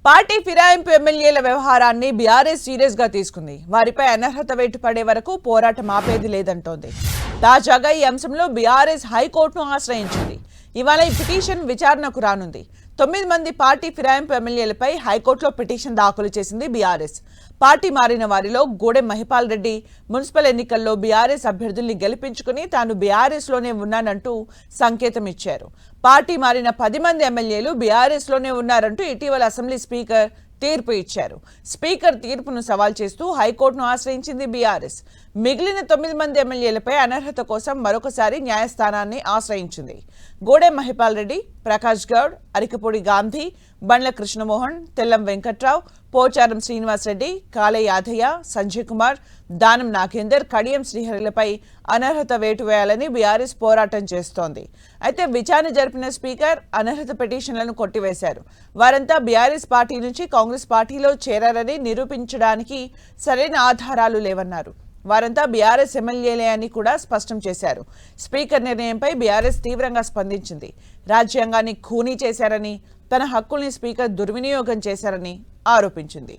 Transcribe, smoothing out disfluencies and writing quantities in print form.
Party ఫిరాయింపు ఎమ్మెల్యేల వ్యవహారాన్ని BRS serious గా తీసుకుంది. వారిపై అనర్హత వేటు పడే వరకు పోరాటం ఆపేది లేదంటోంది. తాజాగా ఈ అంశంలో బీఆర్ఎస్ హైకోర్టును ఆశ్రయించింది. ఇవాళ ఈ పిటిషన్ విచారణకు రానుంది. 9 మంది పార్టీ ఫిరాయింపు ఎమ్మెల్యేలపై హైకోర్టులో పిటిషన్ దాఖలు చేసింది బీఆర్ఎస్. పార్టీ మారిన వారిలో గూడెం మహిపాల్ రెడ్డి మున్సిపల్ ఎన్నికల్లో బీఆర్ఎస్ అభ్యర్థుల్ని గెలిపించుకుని తాను బీఆర్ఎస్ లోనే ఉన్నానంటూ సంకేతం ఇచ్చారు. పార్టీ మారిన 10 మంది ఎమ్మెల్యేలు బీఆర్ఎస్ లోనే ఉన్నారంటూ ఇటీవల అసెంబ్లీ స్పీకర్ తీర్పు ఇచ్చారు. స్పీకర్ తీర్పును సవాల్ చేస్తూ హైకోర్టును ఆశ్రయించింది బీఆర్ఎస్. మిగిలిన 9 మంది ఎమ్మెల్యేలపై అనర్హత కోసం మరొకసారి న్యాయస్థానాన్ని ఆశ్రయించింది. గూడెం మహిపాల్ రెడ్డి, ప్రకాష్ గౌడ్, అరికపూడి గాంధీ, బండ్ల కృష్ణమోహన్, తెల్లం వెంకట్రావు, పోచారం శ్రీనివాసరెడ్డి, కాళే యాదయ్య, సంజయ్ కుమార్, దానం నాగేందర్, కడియం శ్రీహరిలపై అనర్హత వేటు వేయాలని బీఆర్ఎస్ పోరాటం చేస్తోంది. అయితే విచారణ జరిపిన స్పీకర్ అనర్హత పిటిషన్లను కొట్టివేశారు. వారంతా బీఆర్ఎస్ పార్టీ నుంచి కాంగ్రెస్ పార్టీలో చేరారని నిరూపించడానికి సరైన ఆధారాలు లేవన్నారు. వారంతా బీఆర్ఎస్ ఎమ్మెల్యేలే అని కూడా స్పష్టం చేశారు. స్పీకర్ నిర్ణయంపై బీఆర్ఎస్ తీవ్రంగా స్పందించింది. రాజ్యాంగాన్ని ఖూనీ చేశారని, తన హక్కుల్ని స్పీకర్ దుర్వినియోగం చేశారని ఆరోపించింది.